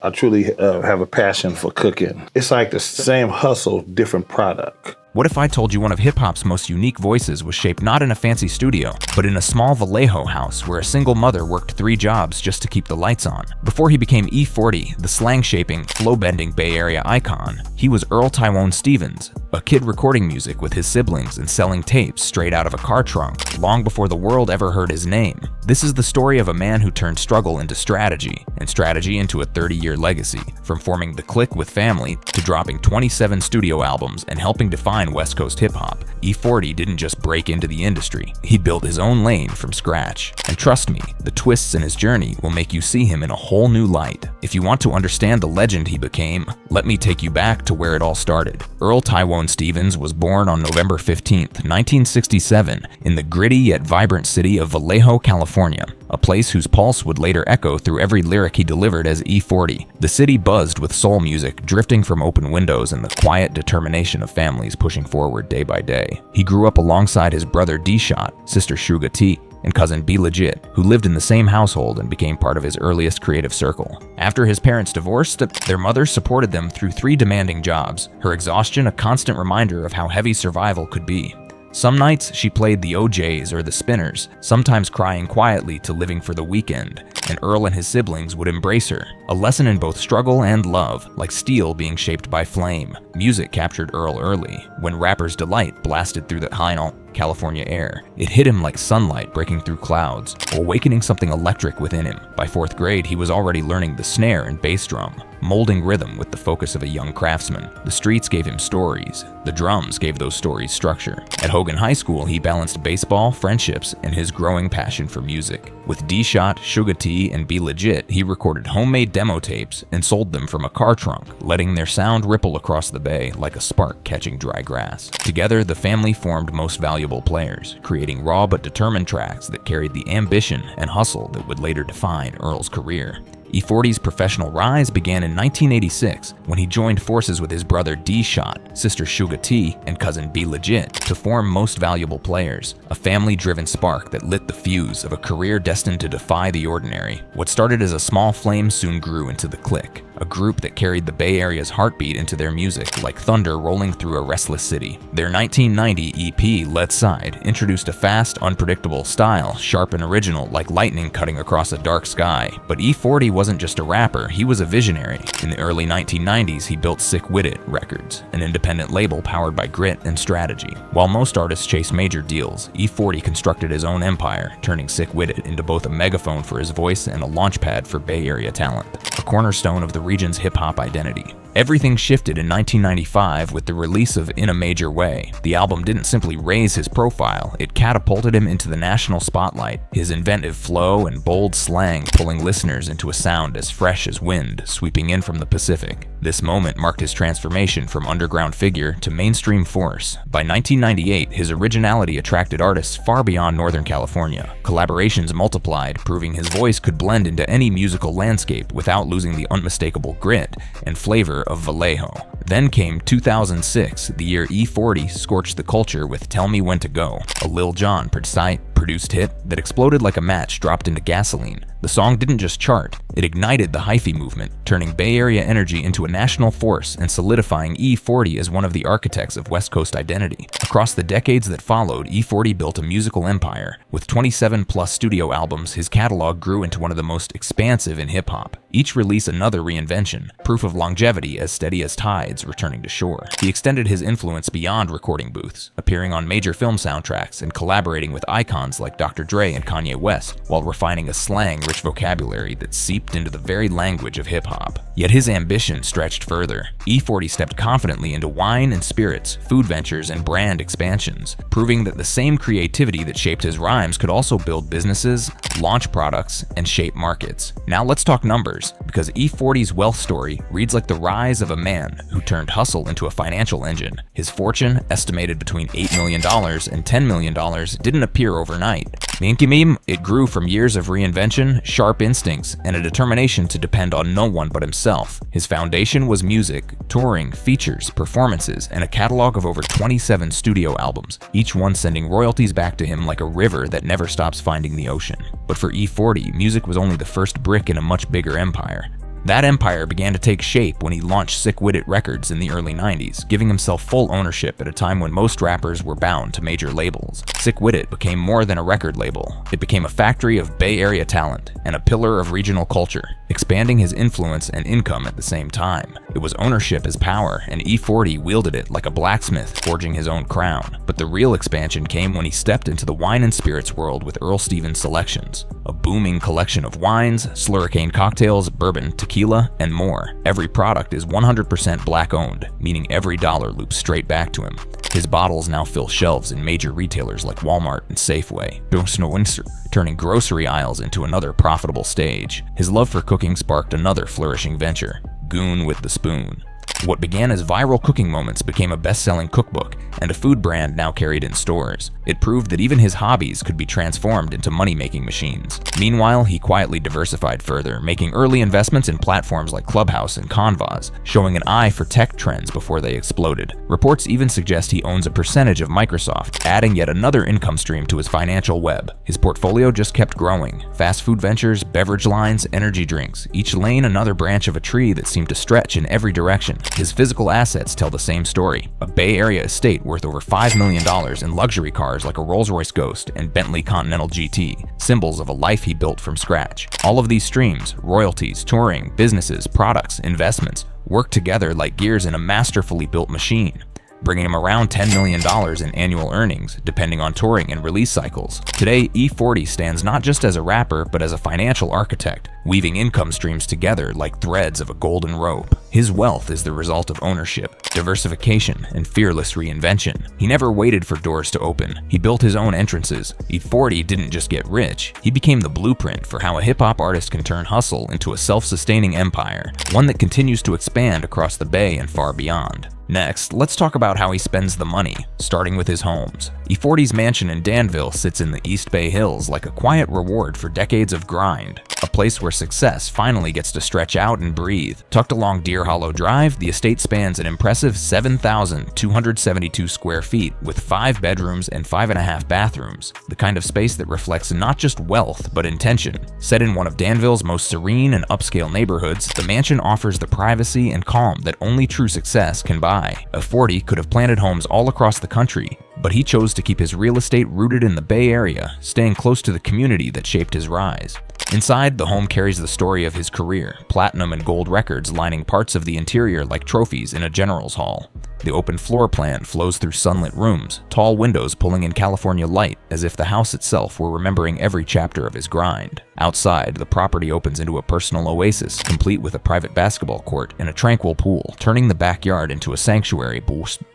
I truly have a passion for cooking. It's like the same hustle, different product. What if I told you one of hip-hop's most unique voices was shaped not in a fancy studio, but in a small Vallejo house where a single mother worked 3 jobs just to keep the lights on? Before he became E-40, the slang-shaping, flow-bending Bay Area icon, he was Earl Stevens, a kid recording music with his siblings and selling tapes straight out of a car trunk, long before the world ever heard his name. This is the story of a man who turned struggle into strategy, and strategy into a 30-year legacy, from forming The Click with family to dropping 27 studio albums and helping define West Coast hip-hop. E-40 didn't just break into the industry, he built his own lane from scratch. And trust me, the twists in his journey will make you see him in a whole new light. If you want to understand the legend he became, let me take you back to where it all started. Earl Stevens was born on November 15, 1967, in the gritty yet vibrant city of Vallejo, California, a place whose pulse would later echo through every lyric he delivered as E-40. The city buzzed with soul music drifting from open windows and the quiet determination of families pushing forward day by day. He grew up alongside his brother D-Shot, sister Sugar T, and cousin B Legit, who lived in the same household and became part of his earliest creative circle. After his parents divorced, their mother supported them through 3 demanding jobs, her exhaustion a constant reminder of how heavy survival could be. Some nights she played the OJs or the Spinners, sometimes crying quietly to Living for the Weekend, and Earl and his siblings would embrace her, a lesson in both struggle and love, like steel being shaped by flame. Music captured Earl early. When Rapper's Delight blasted through the high California air, it hit him like sunlight breaking through clouds, awakening something electric within him. By 4th grade, he was already learning the snare and bass drum, molding rhythm with the focus of a young craftsman. The streets gave him stories. The drums gave those stories structure. At Hogan High School, he balanced baseball, friendships, and his growing passion for music. With D-Shot, Sugar T, and B Legit, he recorded homemade demo tapes and sold them from a car trunk, letting their sound ripple across the bay like a spark catching dry grass. Together, the family formed Most Valuable Players, creating raw but determined tracks that carried the ambition and hustle that would later define Earl's career. E-40's professional rise began in 1986 when he joined forces with his brother D-Shot, sister Sugar T, and cousin B Legit to form Most Valuable Players, a family-driven spark that lit the fuse of a career destined to defy the ordinary. What started as a small flame soon grew into The Click, a group that carried the Bay Area's heartbeat into their music like thunder rolling through a restless city. Their 1990 EP, Let's Side, introduced a fast, unpredictable style, sharp and original like lightning cutting across a dark sky. But E-40 wasn't just a rapper, he was a visionary. In the early 1990s, he built Sick Wid It Records, an independent label powered by grit and strategy. While most artists chase major deals, E-40 constructed his own empire, turning Sick Wid It into both a megaphone for his voice and a launchpad for Bay Area talent, a cornerstone of the region's hip-hop identity. Everything shifted in 1995 with the release of In a Major Way. The album didn't simply raise his profile, it catapulted him into the national spotlight, his inventive flow and bold slang pulling listeners into a sound as fresh as wind sweeping in from the Pacific. This moment marked his transformation from underground figure to mainstream force. By 1998, his originality attracted artists far beyond Northern California. Collaborations multiplied, proving his voice could blend into any musical landscape without losing the unmistakable grit and flavor of Vallejo. Then came 2006, the year E-40 scorched the culture with Tell Me When to Go, a Lil Jon produced hit that exploded like a match dropped into gasoline. The song didn't just chart, it ignited the hyphy movement, turning Bay Area energy into a national force and solidifying E-40 as one of the architects of West Coast identity. Across the decades that followed, E-40 built a musical empire. With 27-plus studio albums, his catalog grew into one of the most expansive in hip-hop. Each release another reinvention, proof of longevity as steady as tides returning to shore. He extended his influence beyond recording booths, appearing on major film soundtracks and collaborating with icons like Dr. Dre and Kanye West, while refining a slang-rich vocabulary that seeped into the very language of hip-hop. Yet his ambition stretched further. E-40 stepped confidently into wine and spirits, food ventures, and brand expansions, proving that the same creativity that shaped his rhymes could also build businesses, launch products, and shape markets. Now let's talk numbers, because E-40's wealth story reads like the rise of a man who turned hustle into a financial engine. His fortune, estimated between $8 million and $10 million, didn't appear overnight. It grew from years of reinvention, sharp instincts, and a determination to depend on no one but himself. His foundation was music, touring, features, performances, and a catalog of over 27 studio albums, each one sending royalties back to him like a river that never stops finding the ocean. But for E-40, music was only the first brick in a much bigger empire. That empire began to take shape when he launched Sick Wid It Records in the early 90s, giving himself full ownership at a time when most rappers were bound to major labels. Sick Wid It became more than a record label. It became a factory of Bay Area talent and a pillar of regional culture, expanding his influence and income at the same time. It was ownership as power, and E-40 wielded it like a blacksmith forging his own crown. But the real expansion came when he stepped into the wine and spirits world with Earl Stevens Selections, a booming collection of wines, slurricane cocktails, bourbon, tequila, and more. Every product is 100% black-owned, meaning every dollar loops straight back to him. His bottles now fill shelves in major retailers like Walmart and Safeway, turning grocery aisles into another profitable stage. His love for cooking sparked another flourishing venture, Goon with the Spoon. What began as viral cooking moments became a best-selling cookbook and a food brand now carried in stores. It proved that even his hobbies could be transformed into money-making machines. Meanwhile, he quietly diversified further, making early investments in platforms like Clubhouse and Canvas, showing an eye for tech trends before they exploded. Reports even suggest he owns a percentage of Microsoft, adding yet another income stream to his financial web. His portfolio just kept growing. Fast food ventures, beverage lines, energy drinks, each lane another branch of a tree that seemed to stretch in every direction. His physical assets tell the same story. A Bay Area estate worth over $5 million in luxury cars like a Rolls-Royce Ghost and Bentley Continental GT, symbols of a life he built from scratch. All of these streams, royalties, touring, businesses, products, investments, work together like gears in a masterfully built machine, bringing him around $10 million in annual earnings, depending on touring and release cycles. Today, E-40 stands not just as a rapper, but as a financial architect, weaving income streams together like threads of a golden rope. His wealth is the result of ownership, diversification, and fearless reinvention. He never waited for doors to open. He built his own entrances. E-40 didn't just get rich, he became the blueprint for how a hip-hop artist can turn hustle into a self-sustaining empire, one that continues to expand across the Bay and far beyond. Next, let's talk about how he spends the money, starting with his homes. E-40's mansion in Danville sits in the East Bay Hills like a quiet reward for decades of grind, a place where success finally gets to stretch out and breathe. Tucked along Deer Hollow Drive, the estate spans an impressive 7,272 square feet with 5 bedrooms and 5.5 bathrooms, the kind of space that reflects not just wealth, but intention. Set in one of Danville's most serene and upscale neighborhoods, the mansion offers the privacy and calm that only true success can buy. E-40 could have planted homes all across the country, but he chose to keep his real estate rooted in the Bay Area, staying close to the community that shaped his rise. Inside, the home carries the story of his career, platinum and gold records lining parts of the interior like trophies in a general's hall. The open floor plan flows through sunlit rooms, tall windows pulling in California light as if the house itself were remembering every chapter of his grind. Outside, the property opens into a personal oasis, complete with a private basketball court and a tranquil pool, turning the backyard into a sanctuary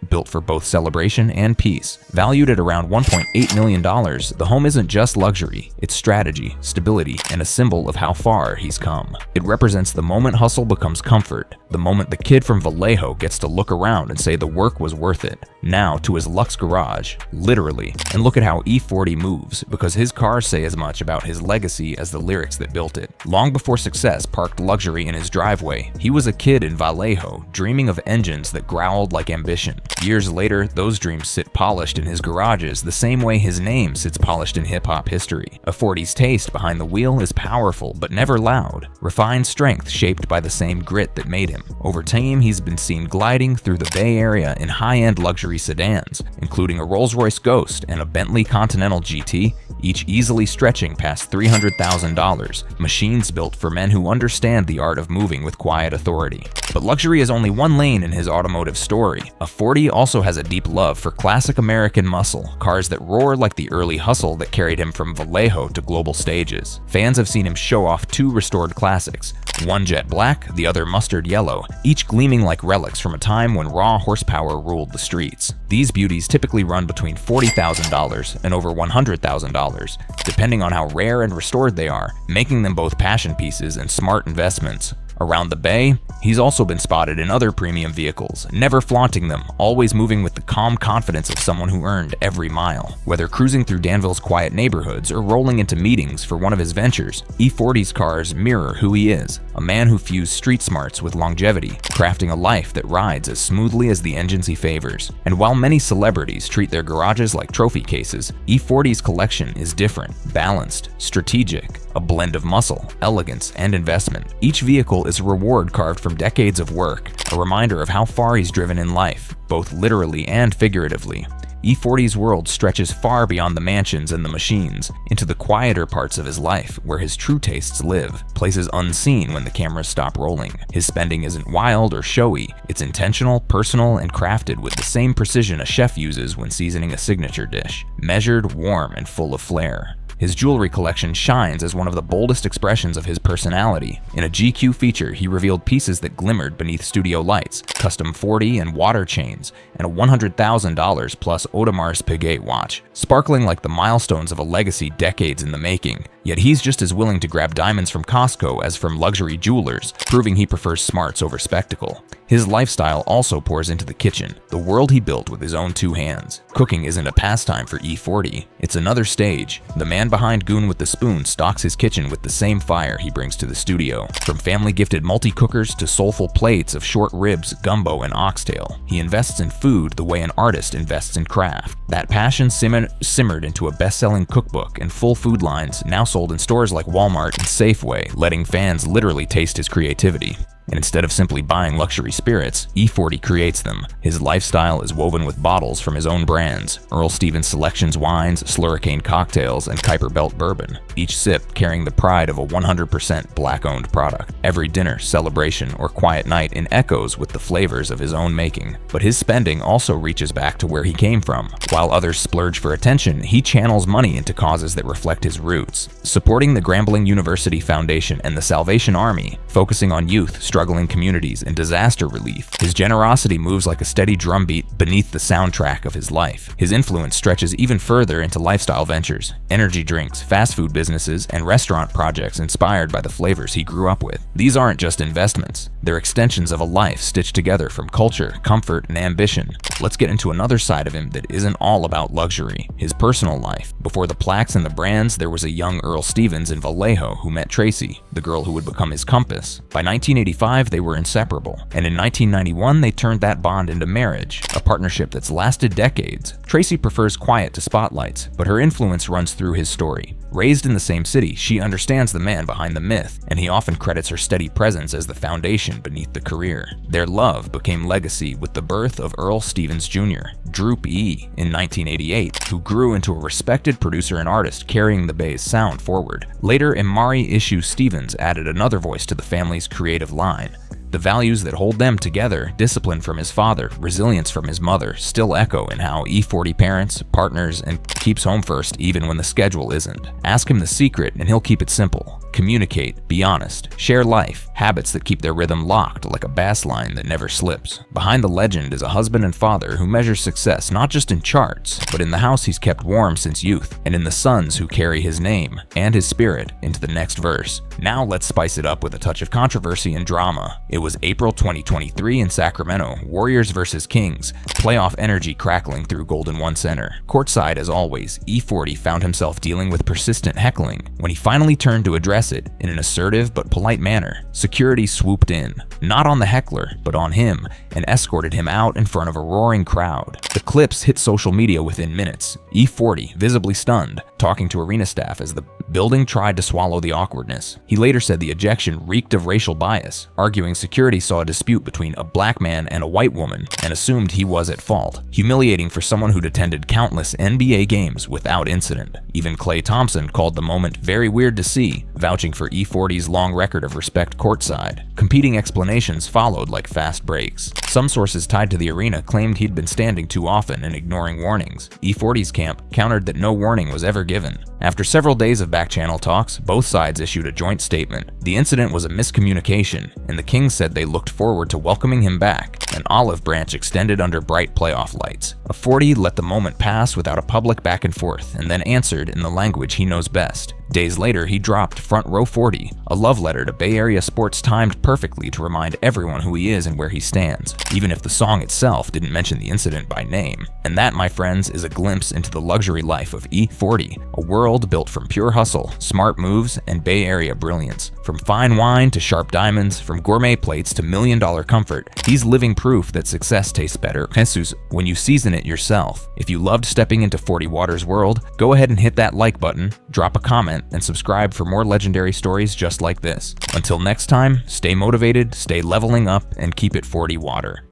built for both celebration and peace. Valued at around $1.8 million, the home isn't just luxury, it's strategy, stability, and a symbol of how far he's come. It represents the moment hustle becomes comfort, the moment the kid from Vallejo gets to look around and say the work was worth it. Now to his luxe garage, literally. And look at how E-40 moves, because his cars say as much about his legacy as the lyrics that built it. Long before success parked luxury in his driveway, he was a kid in Vallejo, dreaming of engines that growled like ambition. Years later, those dreams sit polished in his garages the same way his name sits polished in hip-hop history. E-40's taste behind the wheel is powerful but never loud, refined strength shaped by the same grit that made him. Over time, he's been seen gliding through the Bay Area in high-end luxury sedans, including a Rolls-Royce Ghost and a Bentley Continental GT, each easily stretching past $300,000, machines built for men who understand the art of moving with quiet authority. But luxury is only one lane in his automotive story. E-40 also has a deep love for classic American muscle, cars that roar like the early hustle that carried him from Vallejo to global stages. Fans have seen him show off 2 restored classics, one jet black, the other mustard yellow, each gleaming like relics from a time when raw horsepower ruled the streets. These beauties typically run between $40,000 and over $100,000, depending on how rare and restored they are, making them both passion pieces and smart investments. Around the Bay, he's also been spotted in other premium vehicles, never flaunting them, always moving with the calm confidence of someone who earned every mile. Whether cruising through Danville's quiet neighborhoods or rolling into meetings for one of his ventures, E-40's cars mirror who he is, a man who fused street smarts with longevity, crafting a life that rides as smoothly as the engines he favors. And while many celebrities treat their garages like trophy cases, E-40's collection is different, balanced, strategic, a blend of muscle, elegance, and investment. Each vehicle is a reward carved from decades of work, a reminder of how far he's driven in life, both literally and figuratively. E-40's world stretches far beyond the mansions and the machines, into the quieter parts of his life where his true tastes live, places unseen when the cameras stop rolling. His spending isn't wild or showy, it's intentional, personal, and crafted with the same precision a chef uses when seasoning a signature dish, measured, warm, and full of flair. His jewelry collection shines as one of the boldest expressions of his personality. In a GQ feature, he revealed pieces that glimmered beneath studio lights, custom 40 and water chains, and a $100,000 plus Audemars Piguet watch, sparkling like the milestones of a legacy decades in the making. Yet he's just as willing to grab diamonds from Costco as from luxury jewelers, proving he prefers smarts over spectacle. His lifestyle also pours into the kitchen, the world he built with his own two hands. Cooking isn't a pastime for E-40, it's another stage. The man behind Goon with the Spoon stocks his kitchen with the same fire he brings to the studio. From family-gifted multi-cookers to soulful plates of short ribs, gumbo, and oxtail, he invests in food the way an artist invests in craft. That passion simmered into a best-selling cookbook and full food lines now sold in stores like Walmart and Safeway, letting fans literally taste his creativity. And instead of simply buying luxury spirits, E-40 creates them. His lifestyle is woven with bottles from his own brands, Earl Stevens Selections wines, Slurricane cocktails, and Kuiper Belt bourbon, each sip carrying the pride of a 100% black-owned product. Every dinner, celebration, or quiet night echoes with the flavors of his own making. But his spending also reaches back to where he came from. While others splurge for attention, he channels money into causes that reflect his roots. Supporting the Grambling University Foundation and the Salvation Army, focusing on youth, struggling communities, and disaster relief, his generosity moves like a steady drumbeat beneath the soundtrack of his life. His influence stretches even further into lifestyle ventures, energy drinks, fast food businesses, and restaurant projects inspired by the flavors he grew up with. These aren't just investments, they're extensions of a life stitched together from culture, comfort, and ambition. Let's get into another side of him that isn't all about luxury, his personal life. Before the plaques and the brands, there was a young Earl Stevens in Vallejo who met Tracy, the girl who would become his compass. By 1985, they were inseparable, and in 1991 they turned that bond into marriage, a partnership that's lasted decades. Tracy prefers quiet to spotlights, but her influence runs through his story. Raised in the same city, she understands the man behind the myth, and he often credits her steady presence as the foundation beneath the career. Their love became legacy with the birth of Earl Stevens Jr., Droop E, in 1988, who grew into a respected producer and artist carrying the Bay's sound forward. Later, Imari Issue Stevens added another voice to the family's creative line. The values that hold them together, discipline from his father, resilience from his mother, still echo in how E-40 parents, partners, and keeps home first even when the schedule isn't. Ask him the secret and he'll keep it simple. Communicate, be honest, share life, habits that keep their rhythm locked like a bass line that never slips. Behind the legend is a husband and father who measures success not just in charts, but in the house he's kept warm since youth, and in the sons who carry his name and his spirit into the next verse. Now let's spice it up with a touch of controversy and drama. It was April 2023 in Sacramento, Warriors vs. Kings, playoff energy crackling through Golden One Center. Courtside as always, E-40 found himself dealing with persistent heckling. When he finally turned to address it in an assertive but polite manner, security swooped in, not on the heckler, but on him, and escorted him out in front of a roaring crowd. The clips hit social media within minutes, E-40 visibly stunned, talking to arena staff as the building tried to swallow the awkwardness. He later said the ejection reeked of racial bias, arguing security saw a dispute between a black man and a white woman and assumed he was at fault. Humiliating for someone who'd attended countless NBA games without incident. Even Klay Thompson called the moment very weird to see, vouching for E-40's long record of respect courtside. Competing explanations followed like fast breaks. Some sources tied to the arena claimed he'd been standing too often and ignoring warnings. E-40's camp countered that no warning was ever given. After several days of back-channel talks, both sides issued a joint statement. The incident was a miscommunication, and the Kings said they looked forward to welcoming him back. An olive branch extended under bright playoff lights. A 40 let the moment pass without a public back and forth, and then answered in the language he knows best. Days later, he dropped Front Row 40, a love letter to Bay Area sports timed perfectly to remind everyone who he is and where he stands. even if the song itself didn't mention the incident by name. And that, my friends, is a glimpse into the luxury life of E-40, a world built from pure hustle, smart moves, and Bay Area brilliance. From fine wine to sharp diamonds, from gourmet plates to million-dollar comfort, he's living proof that success tastes better, Jesus, when you season it yourself. If you loved stepping into 40 Waters' world, go ahead and hit that like button, drop a comment, and subscribe for more legendary stories just like this. Until next time, stay motivated, stay leveling up, and keep it 40 Water.